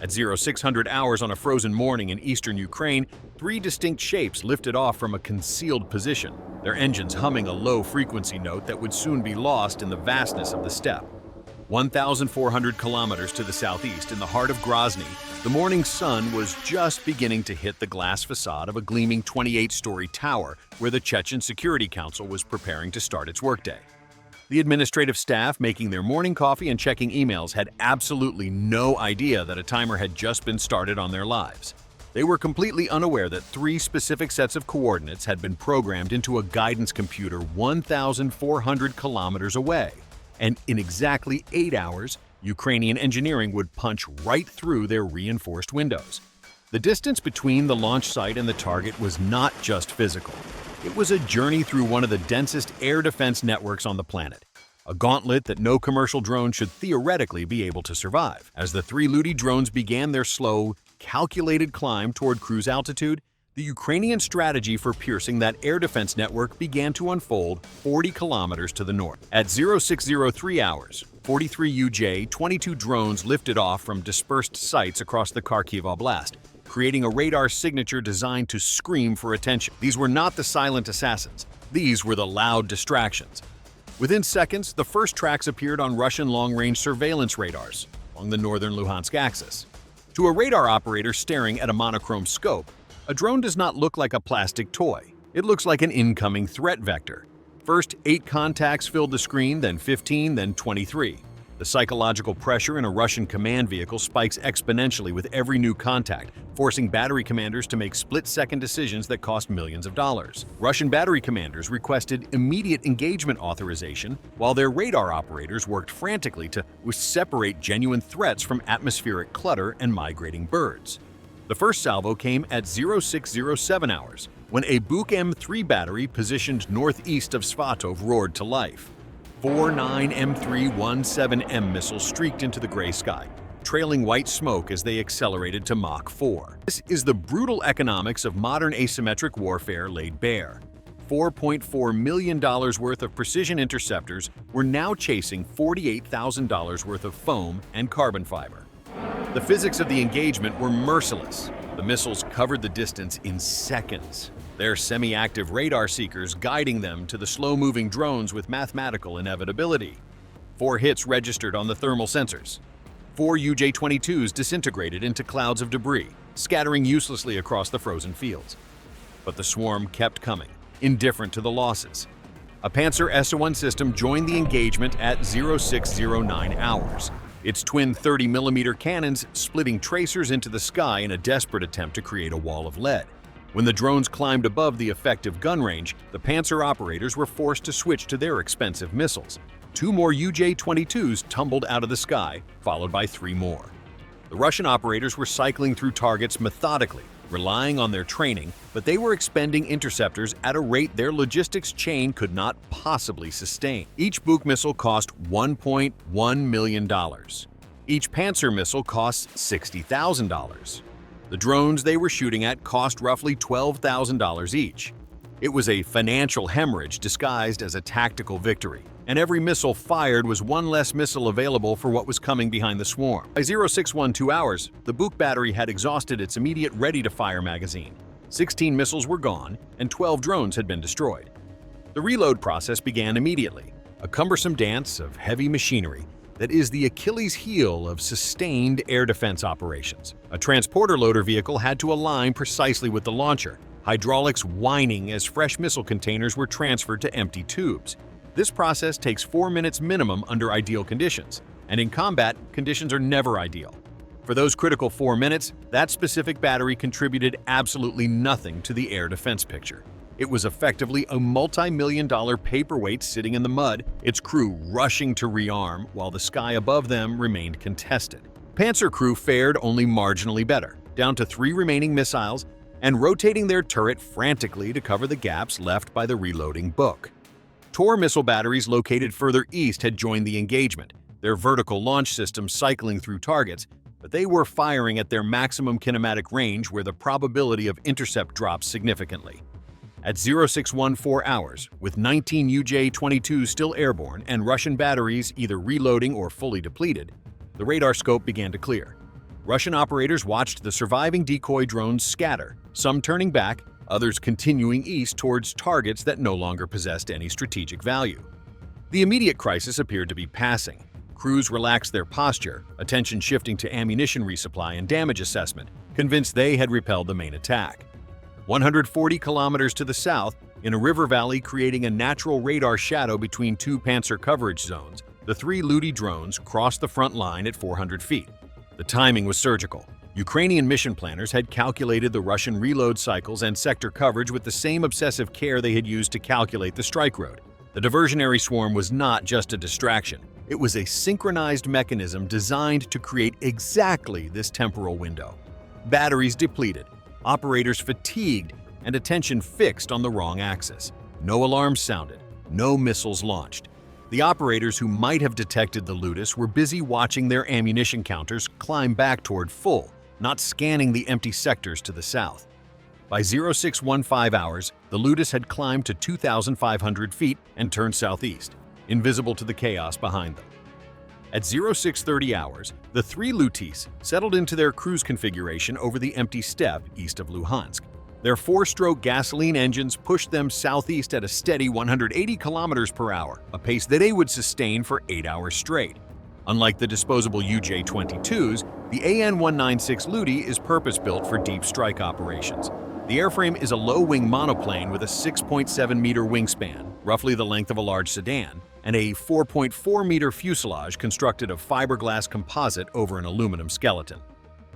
At 0600 hours on a frozen morning in eastern Ukraine, three distinct shapes lifted off from a concealed position, their engines humming a low-frequency note that would soon be lost in the vastness of the steppe. 1,400 kilometers to the southeast, in the heart of Grozny, the morning sun was just beginning to hit the glass facade of a gleaming 28-story tower where the Chechen Security Council was preparing to start its workday. The administrative staff, making their morning coffee and checking emails, had absolutely no idea that a timer had just been started on their lives. They were completely unaware that three specific sets of coordinates had been programmed into a guidance computer 1,400 kilometers away. And in exactly 8 hours, Ukrainian engineering would punch right through their reinforced windows. The distance between the launch site and the target was not just physical. It was a journey through one of the densest air defense networks on the planet, a gauntlet that no commercial drone should theoretically be able to survive. As the three Ludi drones began their slow, calculated climb toward cruise altitude, the Ukrainian strategy for piercing that air defense network began to unfold 40 kilometers to the north. At 0603 hours, 43 UJ-22 drones lifted off from dispersed sites across the Kharkiv Oblast, creating a radar signature designed to scream for attention. These were not the silent assassins. These were the loud distractions. Within seconds, the first tracks appeared on Russian long-range surveillance radars along the northern Luhansk axis. To a radar operator staring at a monochrome scope, a drone does not look like a plastic toy. It looks like an incoming threat vector. First, 8 contacts filled the screen, then 15, then 23. The psychological pressure in a Russian command vehicle spikes exponentially with every new contact, forcing battery commanders to make split-second decisions that cost millions of dollars. Russian battery commanders requested immediate engagement authorization, while their radar operators worked frantically to separate genuine threats from atmospheric clutter and migrating birds. The first salvo came at 0607 hours, when a Buk M3 battery positioned northeast of Svatov roared to life. 4 9M317M missiles streaked into the gray sky, trailing white smoke as they accelerated to Mach 4. This is the brutal economics of modern asymmetric warfare laid bare. $4.4 million worth of precision interceptors were now chasing $48,000 worth of foam and carbon fiber. The physics of the engagement were merciless. The missiles covered the distance in seconds, their semi-active radar seekers guiding them to the slow-moving drones with mathematical inevitability. 4 hits registered on the thermal sensors. 4 UJ-22s disintegrated into clouds of debris, scattering uselessly across the frozen fields. But the swarm kept coming, indifferent to the losses. A Pantsir S-1 system joined the engagement at 0609 hours. Its twin 30mm cannons splitting tracers into the sky in a desperate attempt to create a wall of lead. When the drones climbed above the effective gun range, the Pantsir operators were forced to switch to their expensive missiles. 2 more UJ-22s tumbled out of the sky, followed by 3 more. The Russian operators were cycling through targets methodically, relying on their training, but they were expending interceptors at a rate their logistics chain could not possibly sustain. Each Buk missile cost $1.1 million. Each Pantsir missile costs $60,000. The drones they were shooting at cost roughly $12,000 each. It was a financial hemorrhage disguised as a tactical victory, and every missile fired was one less missile available for what was coming behind the swarm. By 0612 hours, the Buk battery had exhausted its immediate ready-to-fire magazine. 16 missiles were gone, and 12 drones had been destroyed. The reload process began immediately, a cumbersome dance of heavy machinery that is the Achilles heel of sustained air defense operations. A transporter loader vehicle had to align precisely with the launcher, hydraulics whining as fresh missile containers were transferred to empty tubes. This process takes 4 minutes minimum under ideal conditions, and in combat, conditions are never ideal. For those critical 4 minutes, that specific battery contributed absolutely nothing to the air defense picture. It was effectively a multi-million-dollar paperweight sitting in the mud, its crew rushing to rearm while the sky above them remained contested. Pantsir crew fared only marginally better, down to 3 remaining missiles and rotating their turret frantically to cover the gaps left by the reloading Buk. Tor missile batteries located further east had joined the engagement, their vertical launch systems cycling through targets, but they were firing at their maximum kinematic range where the probability of intercept drops significantly. At 0614 hours, with 19 UJ-22s still airborne and Russian batteries either reloading or fully depleted, the radar scope began to clear. Russian operators watched the surviving decoy drones scatter, some turning back, others continuing east towards targets that no longer possessed any strategic value. The immediate crisis appeared to be passing. Crews relaxed their posture, attention shifting to ammunition resupply and damage assessment, convinced they had repelled the main attack. 140 kilometers to the south, in a river valley creating a natural radar shadow between two Pantsir coverage zones, the three Ludi drones crossed the front line at 400 feet. The timing was surgical. Ukrainian mission planners had calculated the Russian reload cycles and sector coverage with the same obsessive care they had used to calculate the strike road. The diversionary swarm was not just a distraction. It was a synchronized mechanism designed to create exactly this temporal window. Batteries depleted, operators fatigued, and attention fixed on the wrong axis. No alarms sounded, no missiles launched. The operators who might have detected the Ludus were busy watching their ammunition counters climb back toward full, not scanning the empty sectors to the south. By 0615 hours, the Ludus had climbed to 2,500 feet and turned southeast, invisible to the chaos behind them. At 0630 hours, the three Lutis settled into their cruise configuration over the empty steppe east of Luhansk. Their four-stroke gasoline engines pushed them southeast at a steady 180 kilometers per hour, a pace that they would sustain for 8 hours straight. Unlike the disposable UJ-22s, the AN-196 Ludi is purpose-built for deep strike operations. The airframe is a low-wing monoplane with a 6.7-meter wingspan, roughly the length of a large sedan, and a 4.4-meter fuselage constructed of fiberglass composite over an aluminum skeleton.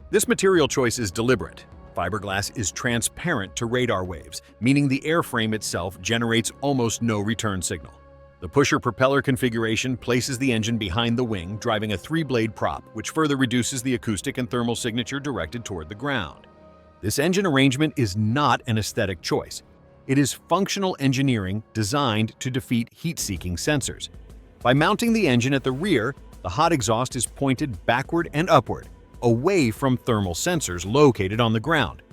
This material choice is deliberate. Fiberglass is transparent to radar waves, meaning the airframe itself generates almost no return signal. The pusher-propeller configuration places the engine behind the wing, driving a three-blade prop, which further reduces the acoustic and thermal signature directed toward the ground. This engine arrangement is not an aesthetic choice. It is functional engineering designed to defeat heat-seeking sensors. By mounting the engine at the rear, the hot exhaust is pointed backward and upward, away from thermal sensors located on the ground.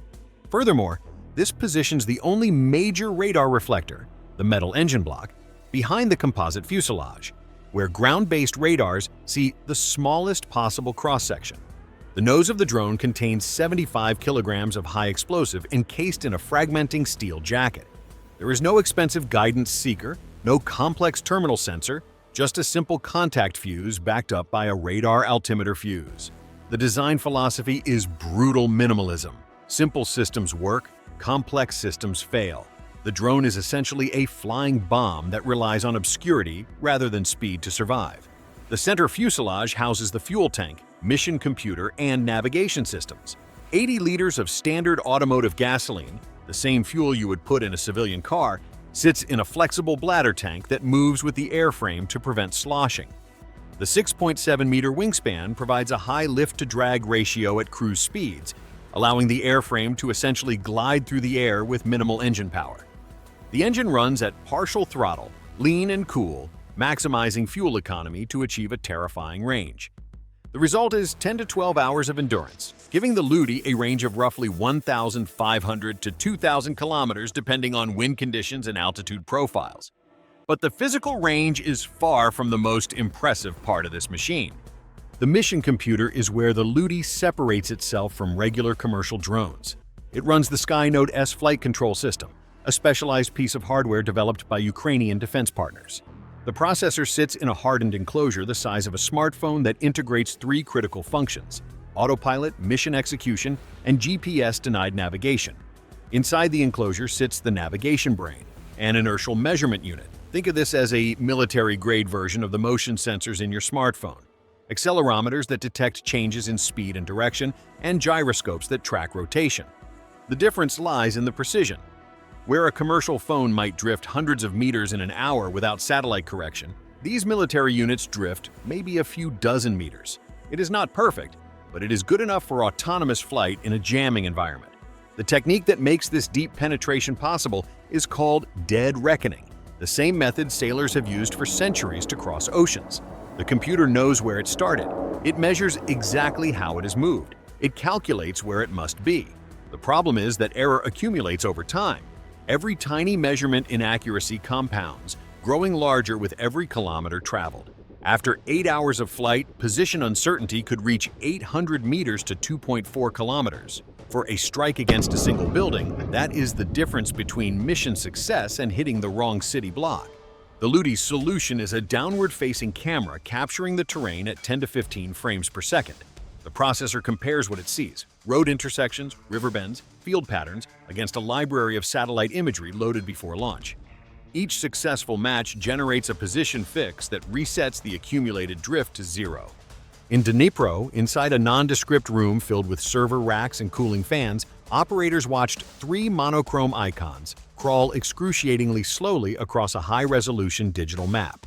Furthermore, this positions the only major radar reflector, the metal engine block, behind the composite fuselage, where ground-based radars see the smallest possible cross-section. The nose of the drone contains 75 kilograms of high explosive encased in a fragmenting steel jacket. There is no expensive guidance seeker, no complex terminal sensor, just a simple contact fuse backed up by a radar altimeter fuse. The design philosophy is brutal minimalism. Simple systems work, complex systems fail. The drone is essentially a flying bomb that relies on obscurity rather than speed to survive. The center fuselage houses the fuel tank, mission computer, and navigation systems. 80 liters of standard automotive gasoline, the same fuel you would put in a civilian car, sits in a flexible bladder tank that moves with the airframe to prevent sloshing. The 6.7-meter wingspan provides a high lift-to-drag ratio at cruise speeds, allowing the airframe to essentially glide through the air with minimal engine power. The engine runs at partial throttle, lean and cool, maximizing fuel economy to achieve a terrifying range. The result is 10 to 12 hours of endurance, giving the Ludi a range of roughly 1,500 to 2,000 kilometers depending on wind conditions and altitude profiles. But the physical range is far from the most impressive part of this machine. The mission computer is where the Ludi separates itself from regular commercial drones. It runs the Skynote S flight control system, a specialized piece of hardware developed by Ukrainian defense partners. The processor sits in a hardened enclosure the size of a smartphone that integrates three critical functions: autopilot, mission execution, and GPS-denied navigation. Inside the enclosure sits the navigation brain, an inertial measurement unit. Think of this as a military-grade version of the motion sensors in your smartphone. Accelerometers that detect changes in speed and direction, and gyroscopes that track rotation. The difference lies in the precision. Where a commercial phone might drift hundreds of meters in an hour without satellite correction, these military units drift maybe a few dozen meters. It is not perfect, but it is good enough for autonomous flight in a jamming environment. The technique that makes this deep penetration possible is called dead reckoning, the same method sailors have used for centuries to cross oceans. The computer knows where it started. It measures exactly how it has moved. It calculates where it must be. The problem is that error accumulates over time. Every tiny measurement inaccuracy compounds, growing larger with every kilometer traveled. After 8 hours of flight, position uncertainty could reach 800 meters to 2.4 kilometers. For a strike against a single building, that is the difference between mission success and hitting the wrong city block. The Ludi's solution is a downward-facing camera capturing the terrain at 10 to 15 frames per second. The processor compares what it sees: road intersections, river bends, field patterns, against a library of satellite imagery loaded before launch. Each successful match generates a position fix that resets the accumulated drift to zero. In Dnipro, inside a nondescript room filled with server racks and cooling fans, operators watched 3 monochrome icons crawl excruciatingly slowly across a high-resolution digital map.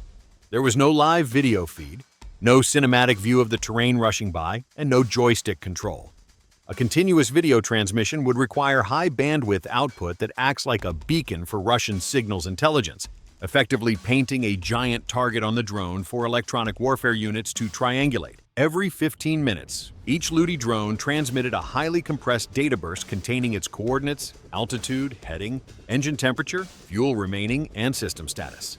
There was no live video feed, no cinematic view of the terrain rushing by, and no joystick control. A continuous video transmission would require high-bandwidth output that acts like a beacon for Russian signals intelligence, effectively painting a giant target on the drone for electronic warfare units to triangulate. Every 15 minutes, each Ludi drone transmitted a highly compressed data burst containing its coordinates, altitude, heading, engine temperature, fuel remaining, and system status.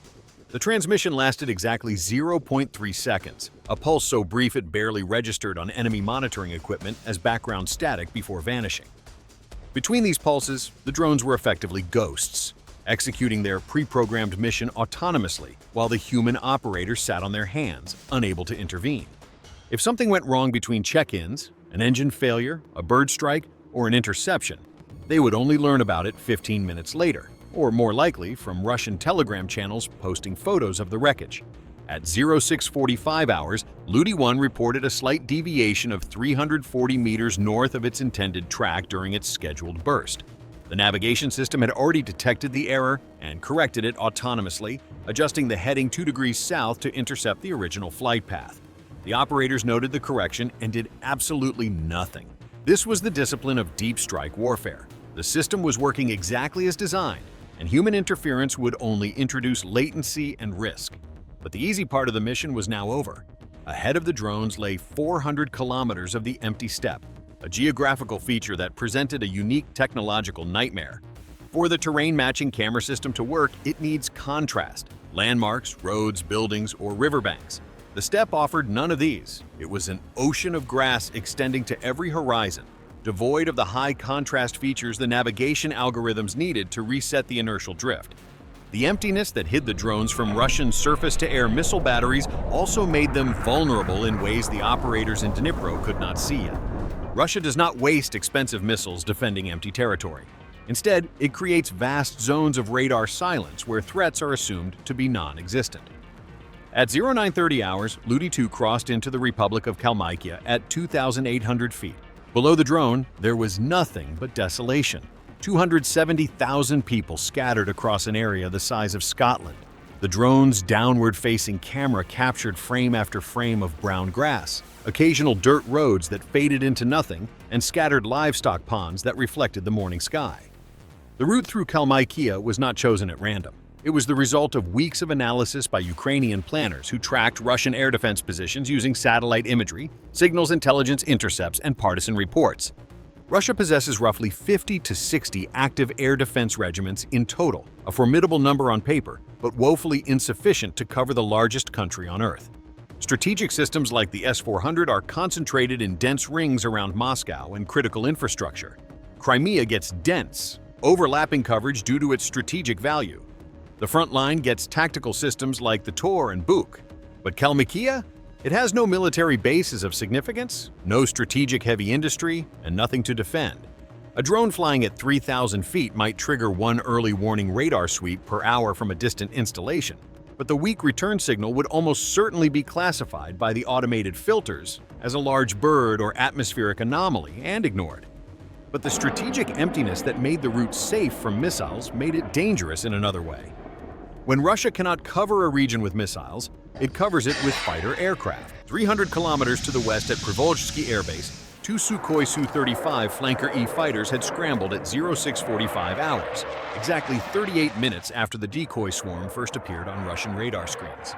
The transmission lasted exactly 0.3 seconds, a pulse so brief it barely registered on enemy monitoring equipment as background static before vanishing. Between these pulses, the drones were effectively ghosts, executing their pre-programmed mission autonomously while the human operators sat on their hands, unable to intervene. If something went wrong between check-ins, an engine failure, a bird strike, or an interception, they would only learn about it 15 minutes later, or more likely from Russian Telegram channels posting photos of the wreckage. At 0645 hours, Ludi 1 reported a slight deviation of 340 meters north of its intended track during its scheduled burst. The navigation system had already detected the error and corrected it autonomously, adjusting the heading 2 degrees south to intercept the original flight path. The operators noted the correction and did absolutely nothing. This was the discipline of deep strike warfare. The system was working exactly as designed, and human interference would only introduce latency and risk. But the easy part of the mission was now over. Ahead of the drones lay 400 kilometers of the empty steppe, a geographical feature that presented a unique technological nightmare. For the terrain-matching camera system to work, it needs contrast: landmarks, roads, buildings, or riverbanks. The steppe offered none of these. It was an ocean of grass extending to every horizon, devoid of the high-contrast features the navigation algorithms needed to reset the inertial drift. The emptiness that hid the drones from Russian surface-to-air missile batteries also made them vulnerable in ways the operators in Dnipro could not see yet. Russia does not waste expensive missiles defending empty territory. Instead, it creates vast zones of radar silence where threats are assumed to be non-existent. At 0930 hours, Ludi 2 crossed into the Republic of Kalmykia at 2,800 feet. Below the drone, there was nothing but desolation. 270,000 people scattered across an area the size of Scotland. The drone's downward-facing camera captured frame after frame of brown grass, occasional dirt roads that faded into nothing, and scattered livestock ponds that reflected the morning sky. The route through Kalmykia was not chosen at random. It was the result of weeks of analysis by Ukrainian planners who tracked Russian air defense positions using satellite imagery, signals intelligence intercepts, and partisan reports. Russia possesses roughly 50 to 60 active air defense regiments in total, a formidable number on paper, but woefully insufficient to cover the largest country on Earth. Strategic systems like the S-400 are concentrated in dense rings around Moscow and critical infrastructure. Crimea gets dense, overlapping coverage due to its strategic value. The front line gets tactical systems like the Tor and Buk. But Kalmykia? It has no military bases of significance, no strategic heavy industry, and nothing to defend. A drone flying at 3,000 feet might trigger one early warning radar sweep per hour from a distant installation, but the weak return signal would almost certainly be classified by the automated filters as a large bird or atmospheric anomaly and ignored. But the strategic emptiness that made the route safe from missiles made it dangerous in another way. When Russia cannot cover a region with missiles, it covers it with fighter aircraft. 300 kilometers to the west at Privolzhsky Air Base, 2 Sukhoi Su-35 Flanker E fighters had scrambled at 0645 hours, exactly 38 minutes after the decoy swarm first appeared on Russian radar screens.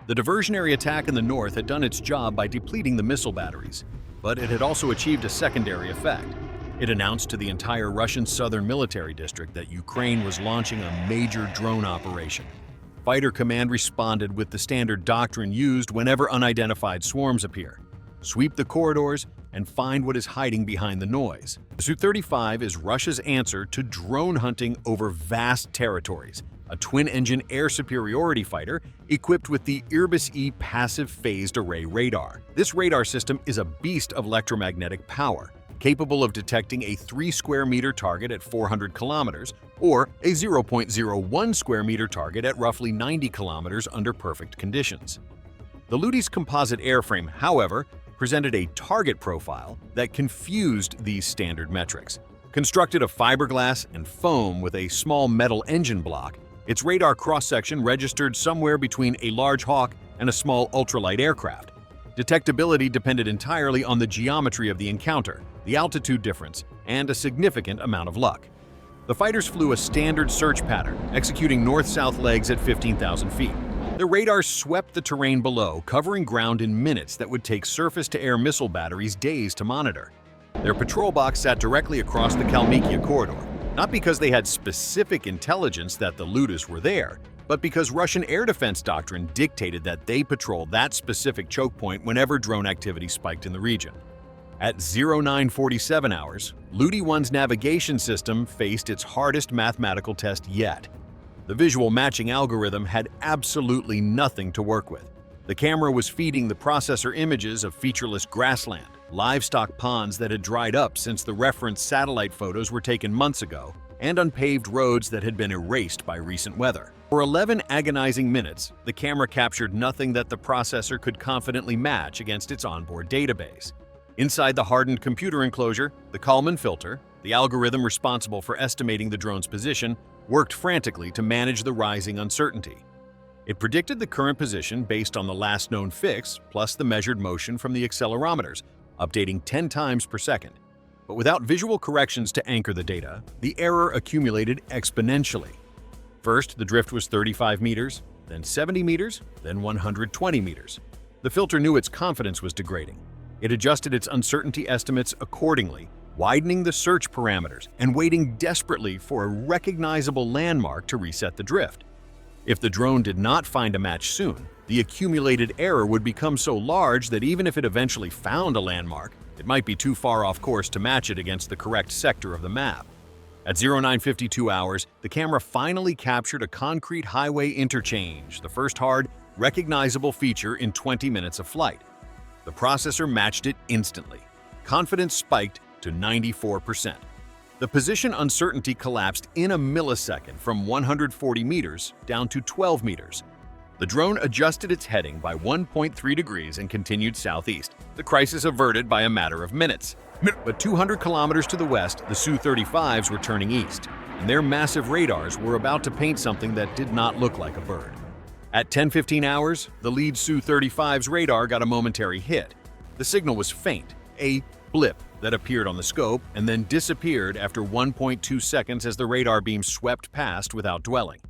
The diversionary attack in the north had done its job by depleting the missile batteries, but it had also achieved a secondary effect. It announced to the entire Russian southern military district that Ukraine was launching a major drone operation. Fighter Command responded with the standard doctrine used whenever unidentified swarms appear: sweep the corridors and find what is hiding behind the noise. The Su-35 is Russia's answer to drone hunting over vast territories, a twin-engine air superiority fighter equipped with the Irbis-E passive phased array radar. This radar system is a beast of electromagnetic power, capable of detecting a 3 square meter target at 400 kilometers or a 0.01 square meter target at roughly 90 kilometers under perfect conditions. The Ludi's composite airframe, however, presented a target profile that confused these standard metrics. Constructed of fiberglass and foam with a small metal engine block, its radar cross-section registered somewhere between a large Hawk and a small ultralight aircraft. Detectability depended entirely on the geometry of the encounter, the altitude difference, and a significant amount of luck. The fighters flew a standard search pattern, executing north-south legs at 15,000 feet. The radars swept the terrain below, covering ground in minutes that would take surface-to-air missile batteries days to monitor. Their patrol box sat directly across the Kalmykia corridor, not because they had specific intelligence that the Ludus were there, but because Russian air defense doctrine dictated that they patrol that specific choke point whenever drone activity spiked in the region. At 0947 hours, Ludi 1's navigation system faced its hardest mathematical test yet. The visual matching algorithm had absolutely nothing to work with. The camera was feeding the processor images of featureless grassland, livestock ponds that had dried up since the reference satellite photos were taken months ago, and unpaved roads that had been erased by recent weather. For 11 agonizing minutes, the camera captured nothing that the processor could confidently match against its onboard database. Inside the hardened computer enclosure, the Kalman filter, the algorithm responsible for estimating the drone's position, worked frantically to manage the rising uncertainty. It predicted the current position based on the last known fix plus the measured motion from the accelerometers, updating 10 times per second. But without visual corrections to anchor the data, the error accumulated exponentially. First, the drift was 35 meters, then 70 meters, then 120 meters. The filter knew its confidence was degrading. It adjusted its uncertainty estimates accordingly, widening the search parameters and waiting desperately for a recognizable landmark to reset the drift. If the drone did not find a match soon, the accumulated error would become so large that even if it eventually found a landmark, it might be too far off course to match it against the correct sector of the map. At 0952 hours, the camera finally captured a concrete highway interchange, the first hard, recognizable feature in 20 minutes of flight. The processor matched it instantly. Confidence spiked to 94%. The position uncertainty collapsed in a millisecond from 140 meters down to 12 meters. The drone adjusted its heading by 1.3 degrees and continued southeast, the crisis averted by a matter of minutes. But 200 kilometers to the west, the Su-35s were turning east, and their massive radars were about to paint something that did not look like a bird. At 10:15 hours, the lead Su-35's radar got a momentary hit. The signal was faint, a blip that appeared on the scope and then disappeared after 1.2 seconds as the radar beam swept past without dwelling.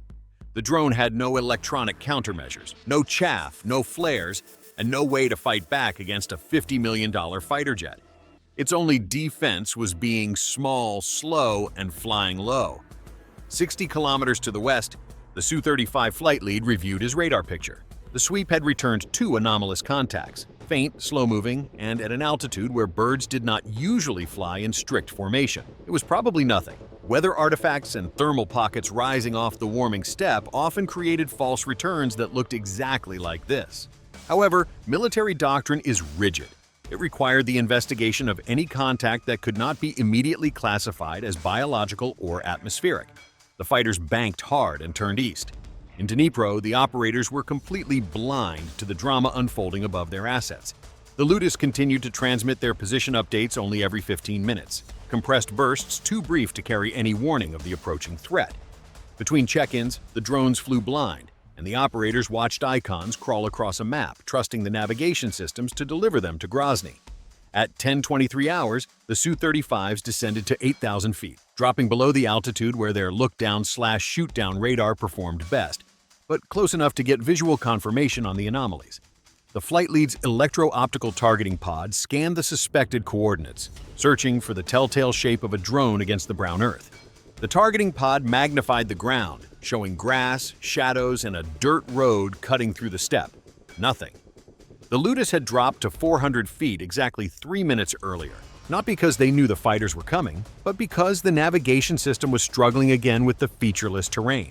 The drone had no electronic countermeasures, no chaff, no flares, and no way to fight back against a $50 million fighter jet. Its only defense was being small, slow, and flying low. 60 kilometers to the west, the Su-35 flight lead reviewed his radar picture. The sweep had returned 2 anomalous contacts, faint, slow-moving, and at an altitude where birds did not usually fly in strict formation. It was probably nothing. Weather artifacts and thermal pockets rising off the warming steppe often created false returns that looked exactly like this. However, military doctrine is rigid. It required the investigation of any contact that could not be immediately classified as biological or atmospheric. The fighters banked hard and turned east. In Dnipro, the operators were completely blind to the drama unfolding above their assets. The Ludus continued to transmit their position updates only every 15 minutes, compressed bursts too brief to carry any warning of the approaching threat. Between check-ins, the drones flew blind, and the operators watched icons crawl across a map, trusting the navigation systems to deliver them to Grozny. At 10:23 hours, the Su-35s descended to 8,000 feet, dropping below the altitude where their look-down/shoot-down radar performed best, but close enough to get visual confirmation on the anomalies. The flight lead's electro-optical targeting pod scanned the suspected coordinates, searching for the telltale shape of a drone against the brown earth. The targeting pod magnified the ground, showing grass, shadows, and a dirt road cutting through the steppe. Nothing. The Ludus had dropped to 400 feet exactly 3 minutes earlier, not because they knew the fighters were coming, but because the navigation system was struggling again with the featureless terrain.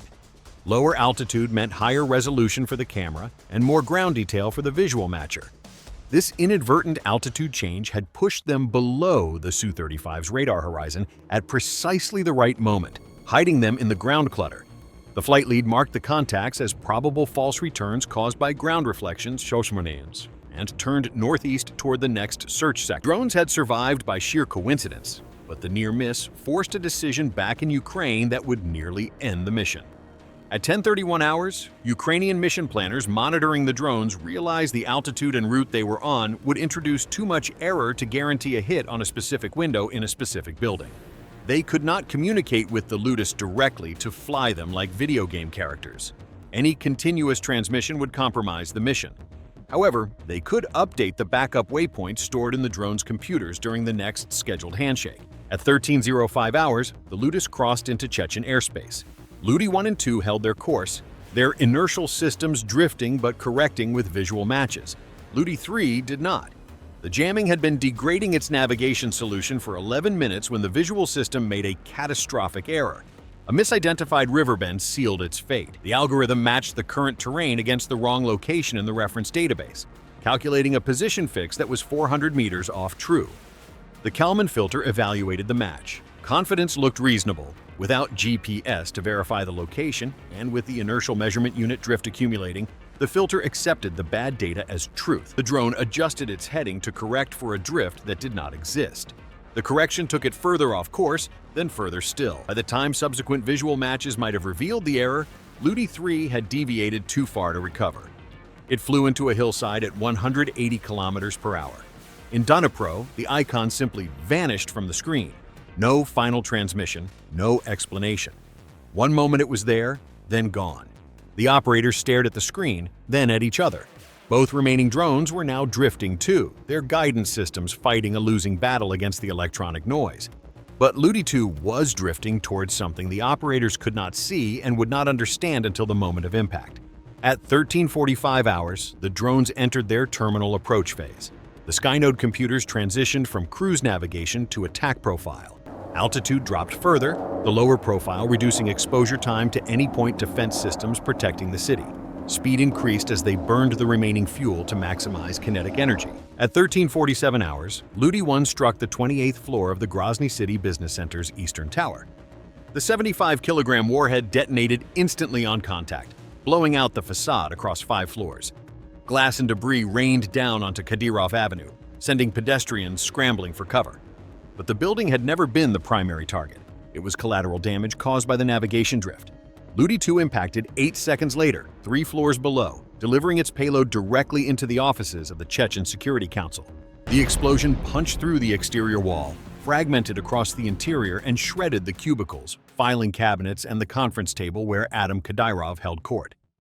Lower altitude meant higher resolution for the camera and more ground detail for the visual matcher. This inadvertent altitude change had pushed them below the Su-35's radar horizon at precisely the right moment, hiding them in the ground clutter. The flight lead marked the contacts as probable false returns caused by ground reflections, and turned northeast toward the next search sector. Drones had survived by sheer coincidence, but the near miss forced a decision back in Ukraine that would nearly end the mission. At 10:31 hours, Ukrainian mission planners monitoring the drones realized the altitude and route they were on would introduce too much error to guarantee a hit on a specific window in a specific building. They could not communicate with the Ludus directly to fly them like video game characters. Any continuous transmission would compromise the mission. However, they could update the backup waypoints stored in the drone's computers during the next scheduled handshake. At 13:05 hours, the Ludus crossed into Chechen airspace. Ludi 1 and 2 held their course, their inertial systems drifting but correcting with visual matches. Ludi 3 did not. The jamming had been degrading its navigation solution for 11 minutes when the visual system made a catastrophic error. A misidentified riverbend sealed its fate. The algorithm matched the current terrain against the wrong location in the reference database, calculating a position fix that was 400 meters off true. The Kalman filter evaluated the match. Confidence looked reasonable. Without GPS to verify the location, and with the inertial measurement unit drift accumulating, the filter accepted the bad data as truth. The drone adjusted its heading to correct for a drift that did not exist. The correction took it further off course, then further still. By the time subsequent visual matches might have revealed the error, Ludi 3 had deviated too far to recover. It flew into a hillside at 180 kilometers per hour. In Dnipro, the icon simply vanished from the screen. No final transmission, no explanation. One moment it was there, then gone. The operators stared at the screen, then at each other. Both remaining drones were now drifting too, their guidance systems fighting a losing battle against the electronic noise. But Ludi 2 was drifting towards something the operators could not see and would not understand until the moment of impact. At 13:45 hours, the drones entered their terminal approach phase. The Skynode computers transitioned from cruise navigation to attack profile. Altitude dropped further, the lower profile reducing exposure time to any point defense systems protecting the city. Speed increased as they burned the remaining fuel to maximize kinetic energy. At 13:47 hours, Ludi 1 struck the 28th floor of the Grozny City Business Center's eastern tower. The 75-kilogram warhead detonated instantly on contact, blowing out the facade across 5 floors. Glass and debris rained down onto Kadyrov Avenue, sending pedestrians scrambling for cover. But the building had never been the primary target. It was collateral damage caused by the navigation drift. Ludi 2 impacted 8 seconds later, 3 floors below, delivering its payload directly into the offices of the Chechen Security Council. The explosion punched through the exterior wall, fragmented across the interior, and shredded the cubicles, filing cabinets, and the conference table where Adam Kadyrov held court.